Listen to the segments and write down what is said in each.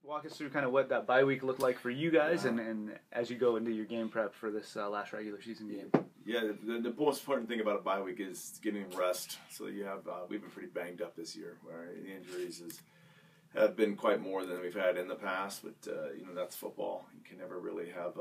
Walk us through kind of what that bye week looked like for you guys, and as you go into your game prep for this last regular season game. Yeah, the most important thing about a bye week is getting rest. So you have we've been pretty banged up this year. Where the injuries have been quite more than we've had in the past, but that's football. You can never really have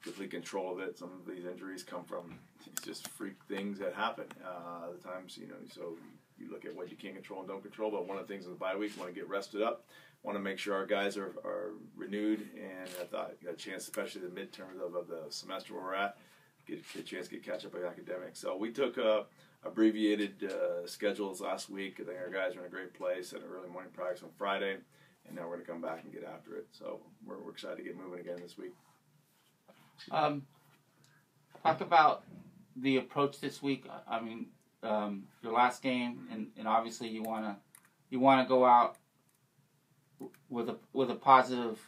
complete control of it. Some of these injuries come from just freak things that happen. Other times, so you look at what you can control and don't control. But one of the things in the bye week, you want to get rested up. Want to make sure our guys are renewed and got a chance, especially the midterm of the semester where we're at, get a chance to catch up with academics. So we took abbreviated schedules last week. I think our guys are in a great place. Had an early morning practice on Friday, and now we're going to come back and get after it. So we're excited to get moving again this week. Talk about the approach this week. I mean, your last game, and obviously you want to go out with a positive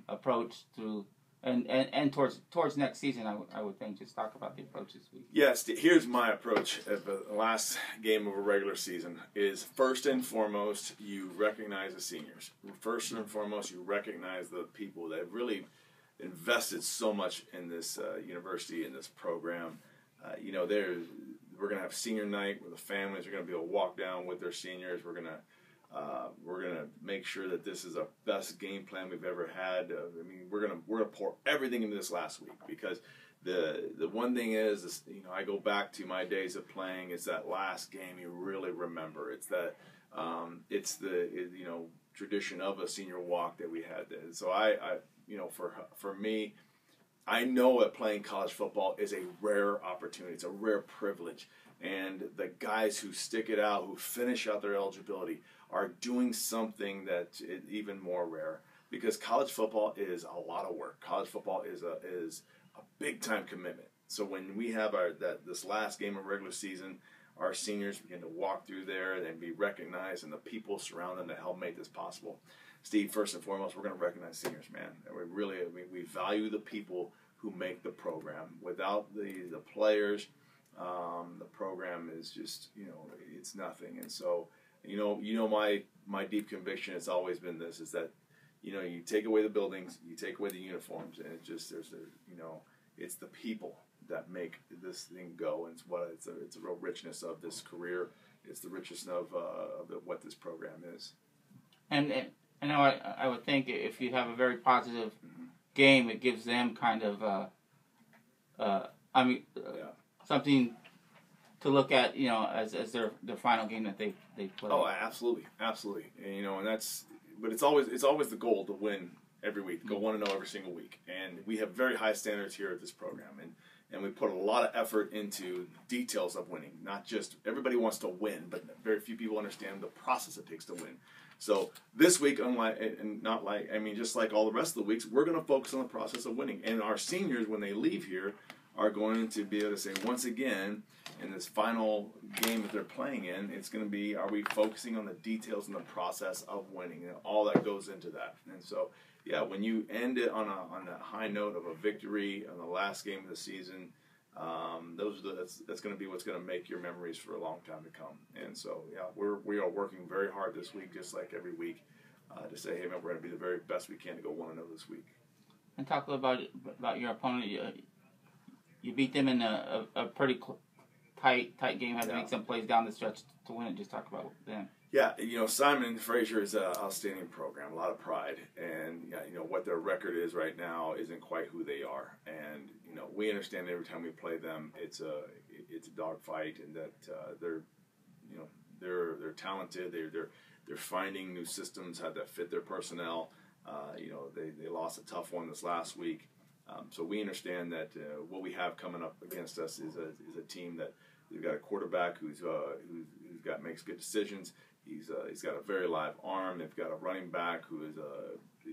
approach to and towards next season. I would think. Just talk about the approach this week. Yes, here's my approach at the last game of a regular season is first and foremost you recognize the seniors. First and foremost you recognize the people that really invested so much in this university, in this program. We're going to have senior night where the families are going to be able to walk down with their seniors. We're going to make sure that this is the best game plan we've ever had. We're going to pour everything into this last week because the one thing is I go back to my days of playing. It's that last game you really remember. It's that it's the tradition of a senior walk that we had. So for me, I know that playing college football is a rare opportunity. It's a rare privilege. And the guys who stick it out, who finish out their eligibility, are doing something that is even more rare. Because college football is a lot of work. College football is a big-time commitment. So when we have this last game of regular season, our seniors begin to walk through there and be recognized, and the people surround them to help make this possible. Steve, first and foremost, we're going to recognize seniors, man. We value the people who make the program. Without the players, the program is just, it's nothing. And so, my deep conviction has always been this, is that, you take away the buildings, you take away the uniforms, and it's the people that make this thing go. And it's a real richness of this career. It's the richness of what this program is. And I would think if you have a very positive game, it gives them kind of something to look at, as their final game that they play. Oh, absolutely. But it's always the goal to win every week, to go 1-0 every single week. And we have very high standards here at this program, and we put a lot of effort into details of winning. Not just everybody wants to win, but very few people understand the process it takes to win. So this week, just like all the rest of the weeks, we're going to focus on the process of winning. And our seniors, when they leave here, are going to be able to say, once again, in this final game that they're playing in, it's going to be, are we focusing on the details and the process of winning and all that goes into that. And so, when you end it on that high note of a victory on the last game of the season, that's going to be what's going to make your memories for a long time to come. And so, we are working very hard this week, just like every week, to say, hey, man, we're going to be the very best we can to go 1-0 this week. And talk about your opponent. You beat them in a pretty tight game. Had to make some plays down the stretch to win it. Just talk about them. Yeah, Simon Fraser is an outstanding program, a lot of pride, and what their record is right now isn't quite who they are, and we understand every time we play them, it's a dogfight, and that they're talented, they're finding new systems that fit their personnel. They lost a tough one this last week, so we understand that what we have coming up against us is a team that we've got a quarterback who's makes good decisions. He's got a very live arm. They've got a running back who is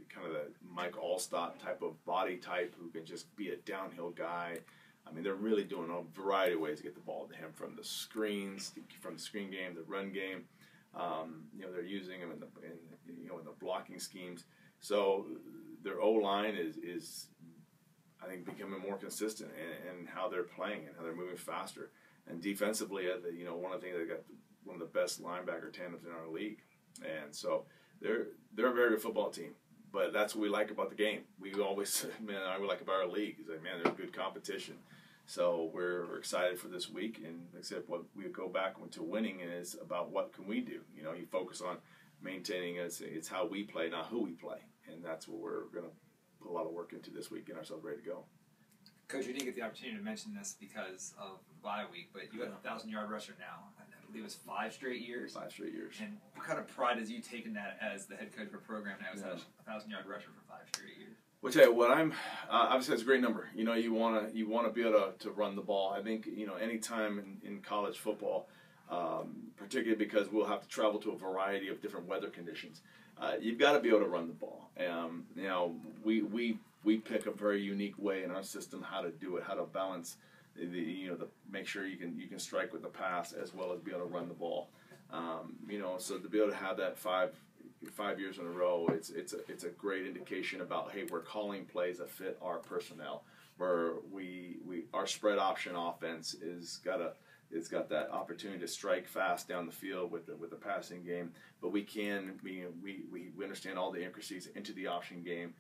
kind of the Mike Allstott type of body type who can just be a downhill guy. They're really doing a variety of ways to get the ball to him, from the screens, from the screen game, the run game. They're using him in the blocking schemes. So their O-line is I think becoming more consistent in how they're playing and how they're moving faster. And defensively, one of the things, they got one of the best linebacker tandems in our league. And so they're a very good football team. But that's what we like about the game. We always, man, I would like about our league is that, man, there's good competition. So we're excited for this week. And like I said, what we go back to winning is about what can we do. You know, you focus on maintaining it's how we play, not who we play. And that's what we're going to put a lot of work into this week, get ourselves ready to go. Coach, you didn't get the opportunity to mention this because of bye week, but you got a 1,000-yard rusher now. I believe it was 5 straight years. 5 straight years. And what kind of pride has you taken that as the head coach of a program now as a 1,000-yard rusher for 5 straight years? Well, tell you what, obviously it's a great number. You know, you wanna be able to run the ball. I think, you know, any time in college football, particularly because we'll have to travel to a variety of different weather conditions, you've got to be able to run the ball. You know, we pick a very unique way in our system how to do it, how to balance the make sure you can strike with the pass as well as be able to run the ball. You know, so to be able to have that five years in a row, it's a great indication about, hey, we're calling plays that fit our personnel. Where our spread option offense it's got that opportunity to strike fast down the field with the passing game, but we understand all the intricacies into the option game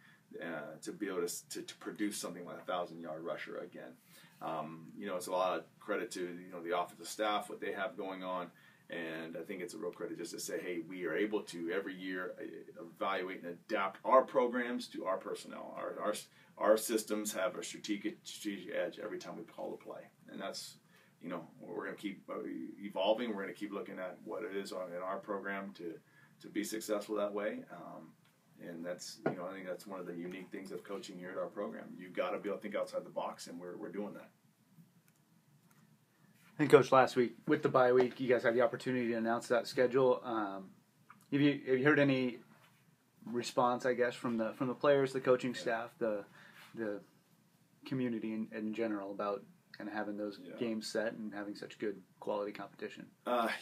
to be able to produce something like a 1,000-yard rusher again. You know, it's a lot of credit to the offensive staff, what they have going on. And I think it's a real credit just to say, hey, we are able to every year evaluate and adapt our programs to our personnel. Our systems have a strategic edge every time we call a play, and that's, you know, we're going to keep evolving. We're going to keep looking at what it is in our program to be successful that way. And that's, you know, I think that's one of the unique things of coaching here at our program. You've got to be able to think outside the box, and we're doing that. And Coach, last week with the bye week, you guys had the opportunity to announce that schedule. Have you heard any response, I guess, from the players, the coaching staff, the community in general about kind of having those games set and having such good quality competition?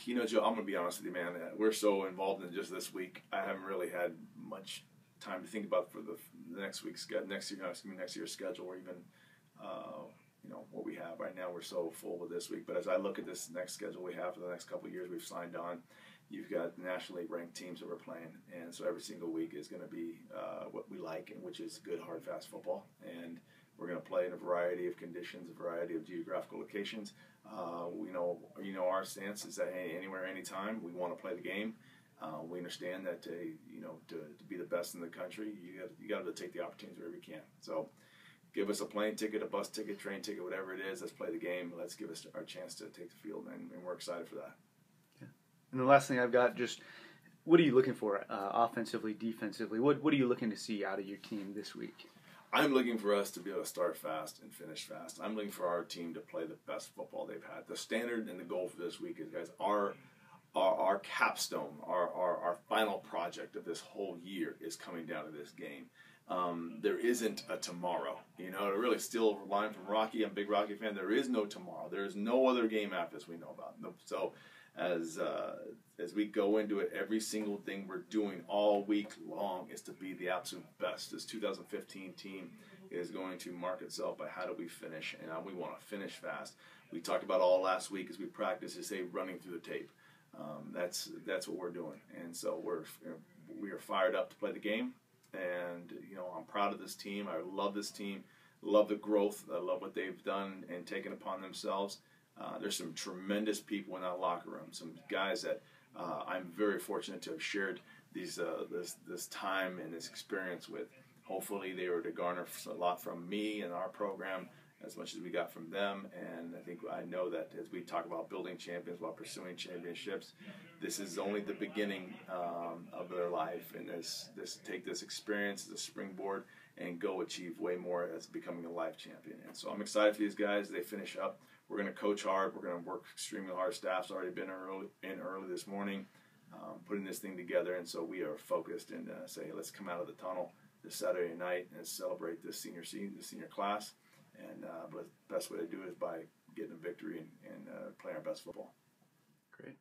You know, Joe, I'm going to be honest with you, man. We're so involved in just this week. I haven't really had much time to think about for the next year's schedule, or even you know, what we have right now. We're so full with this week. But as I look at this next schedule we have for the next couple of years, we've signed on. You've got nationally ranked teams that we're playing, and so every single week is going to be what we like, which is good, hard, fast football. And we're going to play in a variety of conditions, a variety of geographical locations. You know, our stance is that, hey, anywhere, anytime, we want to play the game. We understand that to be the best in the country, you got to take the opportunities wherever you can. So, give us a plane ticket, a bus ticket, train ticket, whatever it is. Let's play the game. Let's give us our chance to take the field, and we're excited for that. Yeah. And the last thing I've got, just what are you looking for offensively, defensively? What are you looking to see out of your team this week? I'm looking for us to be able to start fast and finish fast. I'm looking for our team to play the best football they've had. The standard and the goal for this week is, guys, our capstone, our final project of this whole year is coming down to this game. There isn't a tomorrow. You know, to really steal a line from Rocky, I'm a big Rocky fan, there is no tomorrow. There is no other game after this we know about. So as we go into it, every single thing we're doing all week long is to be the absolute best. This 2015 team is going to mark itself by how do we finish, and we want to finish fast. We talked about all last week as we practiced to say running through the tape. That's what we're doing, and so we are fired up to play the game. And, you know, I'm proud of this team. I love this team. Love the growth. I love what they've done and taken upon themselves. There's some tremendous people in that locker room. Some guys that I'm very fortunate to have shared this time and this experience with. Hopefully they were to garner a lot from me and our program as much as we got from them. And I know that as we talk about building champions while pursuing championships, this is only the beginning of their life. And take this experience as a springboard and go achieve way more as becoming a life champion. And so I'm excited for these guys. They finish up. We're going to coach hard. We're going to work extremely hard. Staff's already been early this morning, putting this thing together. And so we are focused and say, let's come out of the tunnel this Saturday night and celebrate this senior class. And but the best way to do it is by getting a victory and playing our best football. Great.